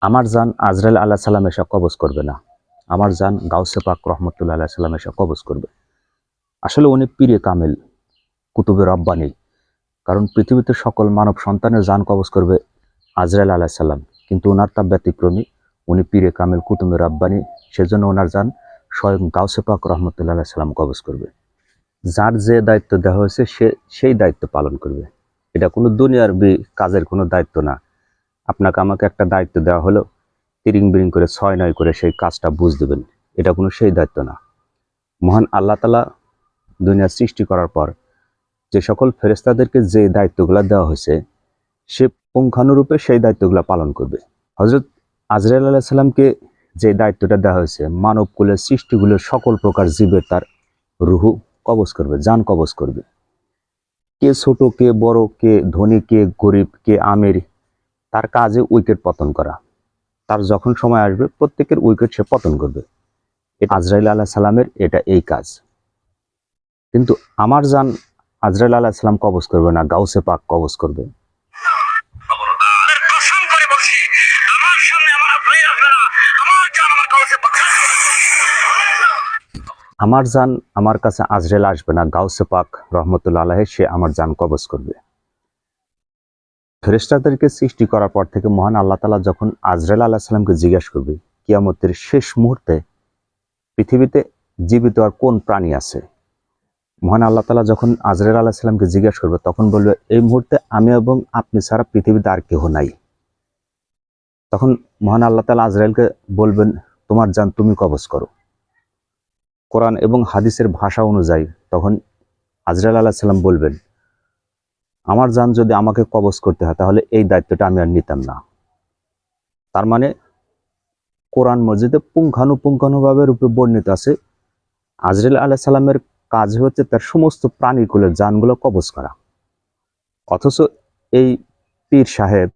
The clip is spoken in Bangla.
আমার জান আজরাইল আলাইহিস সালাম এসে কবজ করবে না। আমার জান গাউসে পাক রহমতুল্লাহ আলাইহিস সালাম এসে কবজ করবে। আসলে উনি পীরে কামেল, কুতুবে রব্বানী। কারণ পৃথিবীতে সকল মানব সন্তানের জান কবজ করবে আজরাইল আলাইহিস সালাম, কিন্তু ওনার তা ব্যতিক্রমী। উনি পীরে কামেল, কুতুবে রব্বানী। সেজন্য ওনার জান স্বয়ং গাউসে পাক রহমতুল্লাহ আলাইহিস সালাম কবজ করবে। যার যে দায়িত্ব দেওয়া হয়েছে সে সেই দায়িত্ব পালন করবে। এটা কোনো দুনিয়ার কাজের কোনো দায়িত্ব না। আপনাকে আমাকে একটা দায়িত্ব দেওয়া হলো, তিরিং বিরিং করে ৬-৯ করে সেই কাজটা বুঝ দেবেন, এটা কোনো সেই দায়িত্ব না। মহান আল্লাহ তাআলা দুনিয়া সৃষ্টি করার পর যে সকল ফেরেশতাদেরকে যে দায়িত্বগুলো দেওয়া হয়েছে, সে পুঙ্খানুরূপে সেই দায়িত্বগুলো পালন করবে। হযরত আজরাইল আলাইহিস সালামকে যে দায়িত্বটা দেওয়া হয়েছে, মানব কুলের সৃষ্টিগুলোর সকল প্রকার জীবের তার রুহু কবজ করবে, জান কবজ করবে। কে ছোট, কে বড়, কে ধনী, কে গরিব, কে আমির, তার কাজে উইকেট পতন করা। তার যখন সময় আসবে প্রত্যেকের উইকেট সে পতন করবে। এটা আজরাইল আলাইহিস সালামের এটা এই কাজ। কিন্তু আমার জান আজরাইল আলাইহিস সালাম কবজ করবে না, গাউসে পাক কবজ করবে। আমার জান আমার কাছে আজরাইল আসবে না, গাউসে পাক রহমতুল্লাহ আলাইহি সে আমার জান কবজ করবে। ফেরেশতাদেরকে সৃষ্টি করার পর থেকে মহান আল্লাহ তাআলা যখন আজরাইল আলাইহিস সালামকে জিজ্ঞাসা করবে, কিয়ামতের শেষ মুহূর্তে পৃথিবীতে জীবিত আর কোন প্রাণী আছে, মহান আল্লাহ তাআলা যখন আজরাইল আলাইহিস সালামকে জিজ্ঞাসা করবে, তখন বলবে, এই মুহূর্তে আমি এবং আপনি ছাড়া পৃথিবীতে আর কেউ নাই। তখন মহান আল্লাহ তাআলা আজরাইলকে বলবেন, তোমার জান তুমি কবজ করো। কোরআন এবং হাদিসের ভাষা অনুযায়ী তখন আজরাইল আলাইহিস সালাম বলবেন, আমার জান যদি আমাকে কবজ করতে হয় তাহলে এই দায়িত্বটা আমি আর নিতাম না। তার মানে কোরআন মজিদে পুঙ্খানুপুঙ্খানুভাবে রূপে বর্ণিত আছে, আজরাইল আলাইহিস সালামের কাজ হচ্ছে তার সমস্ত প্রাণীকুলের জানগুলো কবজ করা। অথচ এই পীর সাহেব